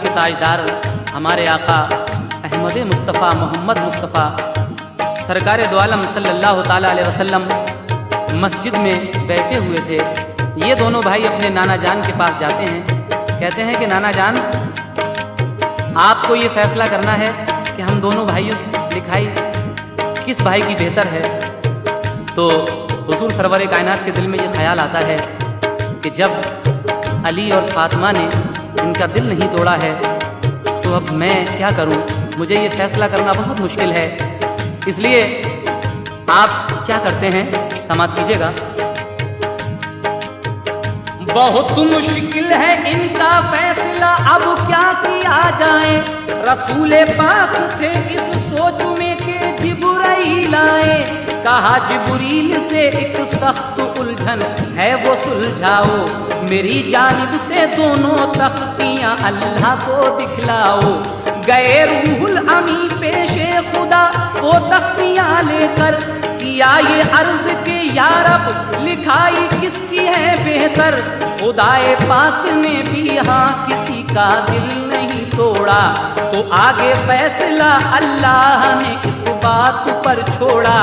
के ताजदार हमारे आका अहमद मुस्तफ़ा मोहम्मद मुस्तफ़ा सरकार दो आलम सल्लल्लाहु ताला अलैहि वसल्लम मस्जिद में बैठे हुए थे। ये दोनों भाई अपने नाना जान के पास जाते हैं, कहते हैं कि नाना जान, आपको ये फैसला करना है कि हम दोनों भाइयों की लिखाई किस भाई की बेहतर है। तो हुजूर सरवर कायनात के दिल में ये ख्याल आता है कि जब अली और फातिमा ने इनका दिल नहीं तोड़ा है तो अब मैं क्या करूं, मुझे ये फैसला करना बहुत मुश्किल है। इसलिए आप क्या करते हैं, समाप्त कीजिएगा। बहुत मुश्किल है इनका फैसला, अब क्या किया जाए। रसूले पाक थे इस सोच में के जिब्राइल आए। कहा जिब्रील से एक सख्त उलझन है वो सुलझाओ, मेरी जानिब से दोनों तख्तियां अल्लाह को दिखलाओ। गए रूहुल अमी पेशे खुदा वो तख्तियां लेकर, किया ये अर्ज के या रब लिखाई किसकी है बेहतर। खुदाए पाक ने भी हाँ किसी का दिल नहीं तोड़ा, तो आगे फैसला अल्लाह ने इस बात पर छोड़ा।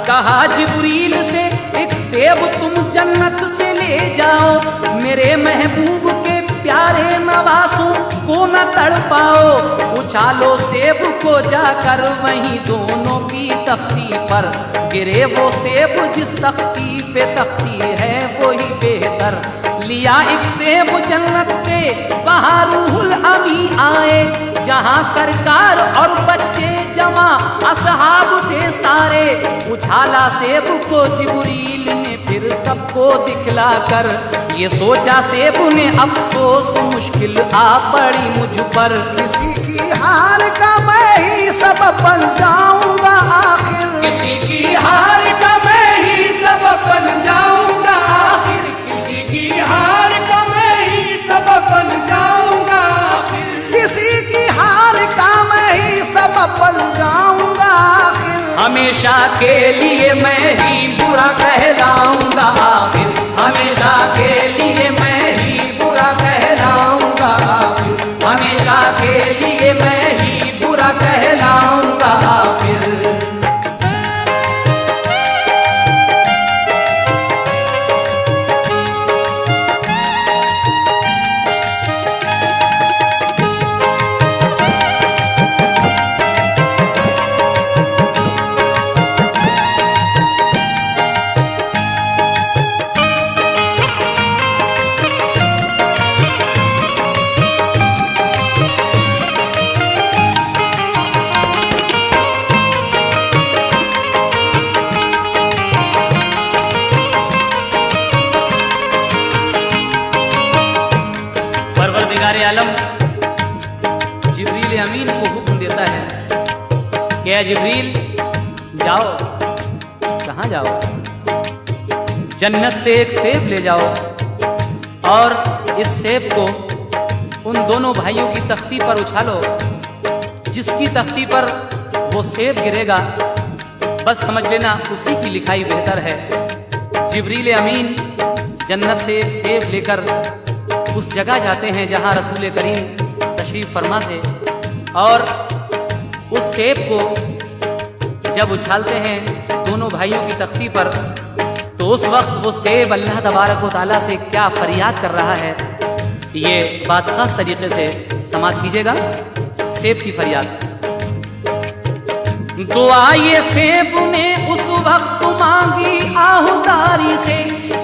कहा जिब्रील से एक सेब तुम जन्नत से ले जाओ, मेरे महबूब के प्यारे नवासों को न तड़पाओ। उछालो सेब को जाकर वहीं दोनों की तख्ती पर, गिरे वो सेब जिस तख्ती पे तख्ती है वही बेहतर। लिया एक सेब जन्नत से वहाँ रूहुल अमी आए, जहाँ सरकार और बच्चे जमा असहाब थे सारे। उछाला सेब को जिब्रील ने फिर सबको दिखला कर, ये सोचा सेब ने अफसोस मुश्किल आ पड़ी मुझ पर। किसी की हार का मैं ही सबब बन जाऊंगा आखिर, किसी की हार का मैं ही सबब बन जाऊंगा आखिर, किसी की हार का मैं ही सबब बन जाऊंगा आखिर, किसी की हार का मैं ही सबब बन जाऊंगा आखिर। हमेशा के लिए मैं ही बुरा कहलाऊंगा आखिर, हमेशा के लिए मैं ही बुरा कहलाऊंगा आखिर, हमेशा के लिए मैं ही बुरा कहलाऊंगा आखिर। परवरदिगार आलम जिब्रील अमीन को हुक्म देता है कि या जिब्रील जाओ। कहाँ जाओ? जन्नत से एक सेब ले जाओ और इस सेब को उन दोनों भाइयों की तख्ती पर उछालो। जिसकी तख्ती पर वो सेब गिरेगा बस समझ लेना उसी की लिखाई बेहतर है। जिब्रील अमीन जन्नत से एक सेब लेकर उस जगह जाते हैं जहां रसूल करीम तशरीफ फरमा थे, और उस सेब को जब उछालते हैं दोनों भाइयों की तख्ती पर, तो उस वक्त वो सेब अल्लाह तबारक व तआला से क्या फरियाद कर रहा है, ये बात खास तरीके से समाप्त कीजिएगा। सेब की फरियाद। दुआ ये सेब ने उस वक्त मांगी आहुदारी से,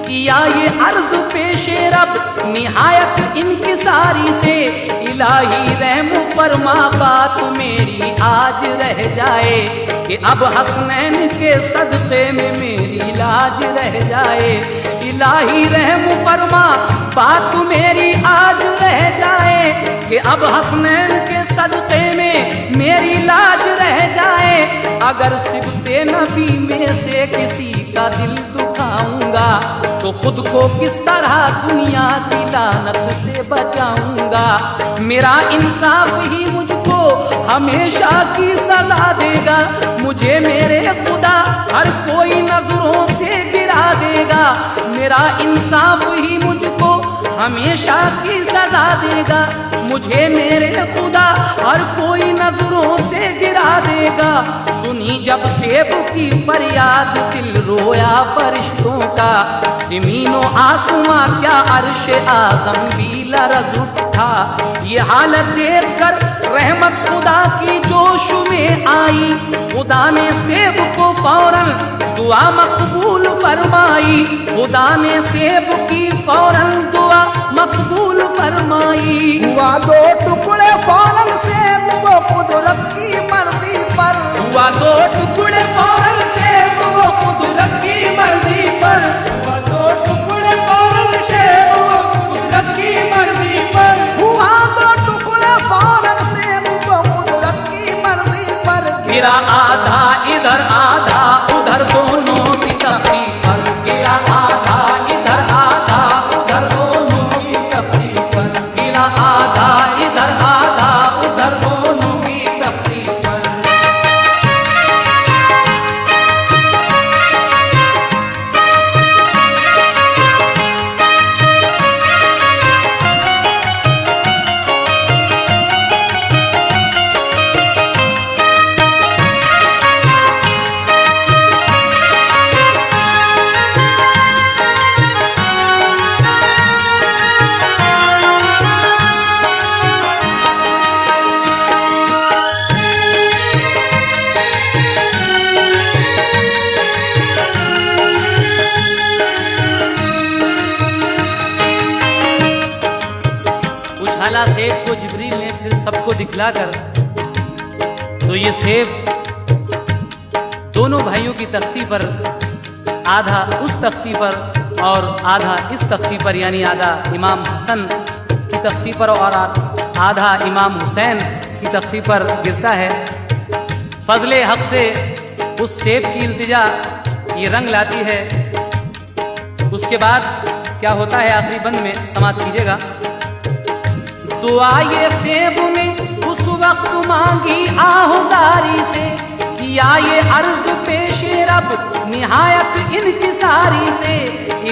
किया ये अर्ज पेशे रब निहायत इनकिसारी से। इलाही रहम फरमा बात मेरी आज रह जाए, कि अब हसनैन के सदक़े में मेरी लाज रह जाए। इलाही रहम फरमा बात मेरी आज रह जाए, कि अब हसनैन के सदक़े में मेरी लाज रह जाए। अगर सिबते नबी में से किसी का दिल दुखाऊंगा, तो खुद को किस तरह दुनिया की लानत से बचाऊंगा। मेरा इंसाफ ही मुझको हमेशा की सजा देगा, मुझे मेरे खुदा हर कोई नजरों से गिरा देगा। मेरा इंसाफ ही मुझको हमेशा की सजा देगा मुझे मेरे खुदा, हर कोई नजरों से गिरा देगा। सुनी जब सेब की फरियाद दिल रोया फरिश्तों का, ज़मीनो आसमां क्या अर्श आज़म भी लरज़ उठा। ये हालत देखकर रहमत खुदा की जोश में आई, खुदा ने सेब को फौरन दुआ मकबूल फरमाई, खुदा ने सेब की फौरन दुआ मकबूल फरमाई। हुआ दो टुकड़े फौरन सेब को कुदरत की मर्जी पर, हुआ दो टुकड़े फौरन सेब को कुदरत की मर्जी पर, हुआ दो टुकड़े फौरन सेब को कुदरत की मर्जी पर, हुआ दो टुकड़े फौरन सेब को कुदरत की मर्जी पर। गिरा आधा इधर आधा उधर दोनों की तख्ती पर, गिरा आधा इधर आधा उधर दोनों की तख्ती पर, गिरा आधा इधर आधा उधर दोनों की तख्ती पर। उछाला सेब को जिब्रील ने फिर सबको दिखलाकर, तो ये सेब दोनों भाइयों की तख्ती पर, आधा उस तख्ती पर और आधा इस तख्ती पर, यानी आधा इमाम हसन की तख्ती पर और आधा इमाम हुसैन की तख्ती पर गिरता है। फजले हक से उस सेब की इल्तिजा ये रंग लाती है। उसके बाद क्या होता है आखिरी बंद में, समाप्त कीजिएगा। दुआ ये सेब ने उस वक्त मांगी आहुजारी से, किया ये अर्ज पेशे रब निहायत इनकिसारी से।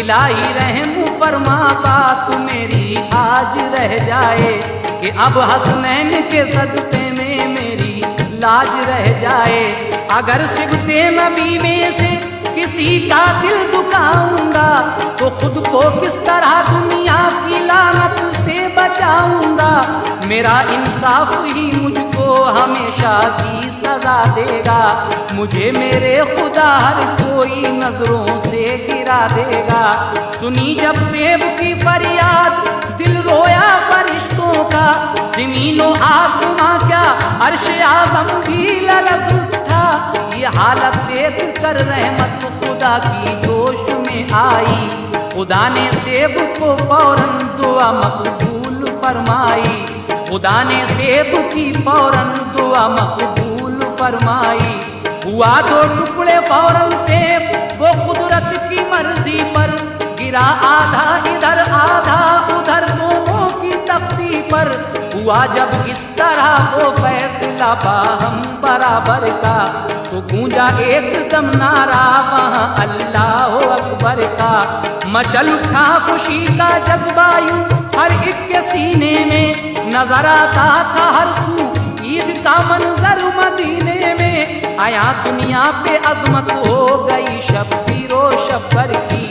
इलाही रहम फरमा बात मेरी आज रह जाए, कि अब हसनैन के सदक़े में मेरी लाज रह जाए। अगर सिबते नबी में से किसी का दिल दुखाऊंगा, तो खुद को किस तरह दुनिया की लानत से बचाऊंगा। मेरा इंसाफ ही मुझको हमेशा की सजा देगा, मुझे मेरे खुदा हर कोई नजरों से गिरा देगा। सुनी जब सेब की फरियाद दिल रोया फरिश्तों का, ज़मीनो आसमां क्या अर्श आज़म भी लरज़ उठा। ये हालत देख कर रहमत खुदा की जोश में आई, खुदा ने सेब को फौरन दुआ मकबूल फरमाई, खुदा ने सेब की फौरन दुआ मकबूल फरमाई। हुआ दो टुकड़े फौरन सेब वो कुदरत की मर्जी पर, गिरा आधा इधर आधा उधर दोनों की तख्ती पर। हुआ जब इस तरह वो फैसला बाहम बराबर का, तो गूंजा एकदम नारा वहाँ अल्लाह अकबर का। मचल उठा खुशी का जज्बा यूं हर एक के सीने में, नजर आता था हर सू ईद का मंजर मदीने में। आया दुनिया पे अजमत हो गई शब्बीरो शब्बर की,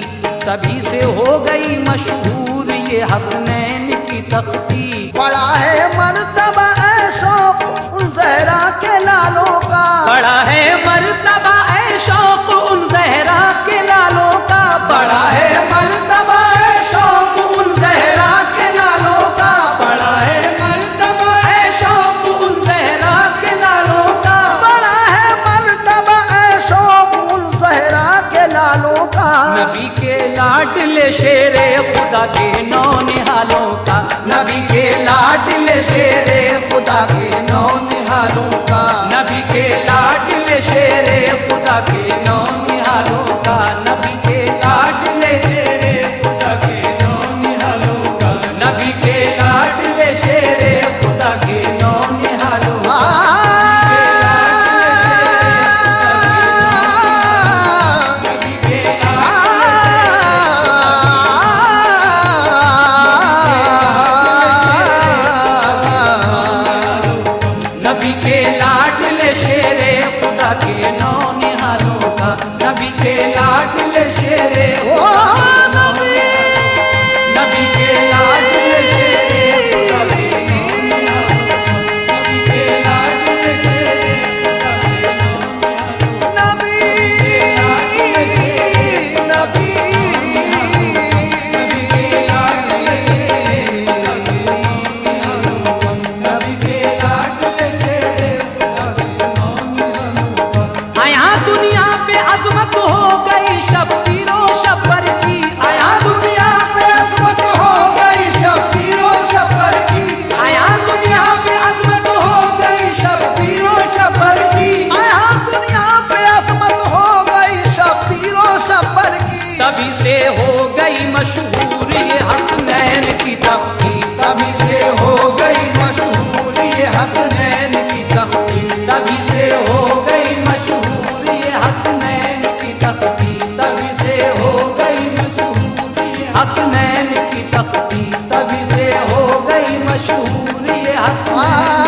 तभी से हो गई मशहूर ये हसनैन की तख्ती। बड़ा है मर्तबा ऐ शौक उन ज़हरा के लालों का, बड़ा है मर्तबा ऐ शौक उन ज़हरा के लालों का, बड़ा है मर्तबा ऐ शौक उन ज़हरा के लालों का, बड़ा है मर्तबा ऐ शौक उन ज़हरा के लालों का, बड़ा है मर्तबा ऐ शौक उन ज़हरा के लालों का। नबी के लाडले शेरे खुदा के नौ निहालों का, नबी के लाडले शेरे खुदा के नौ निहालों का, नबी के लाडले शेरे खुदा के नौ निहालों का, नबी के लाडले शेरे खुदा के नौ निहालों का, नबी के लाडले शेरे खुदा के नौ निहालों का। नबी के नबी के लाडले शेरे खुदा के नौनिहालों का, नबी के लाडले शेरे ओ नबी, नबी के लाडले शेरे खुदा के नौनिहालों का, नबी के लाडले शेरे खुदा के नबी, नबी के लाडले शेरे खुदा के नौनिहालों का। आया दुनिया पे अजमत हो गई शब्बीरो शब्बर की, आया दुनिया पे अजमत हो गई शब्बीरो शब्बर की, आया दुनिया पे अजमत हो गई शब्बीरो शब्बर की। आया दुनिया पे अजमत हो गई शब्बीरो शब्बर की। तभी से हो गई मशहूर ये हसनैन की तख्ती, तभी से हो गई मशहूर ये हसनैन की तख्ती। तभी से हो गई मशहूर ये हसनैन की तख्ती, तभी से हो गई मशहूर ये हसनैन की तख्ती, तभी से हो गई मशहूर ये हसनैन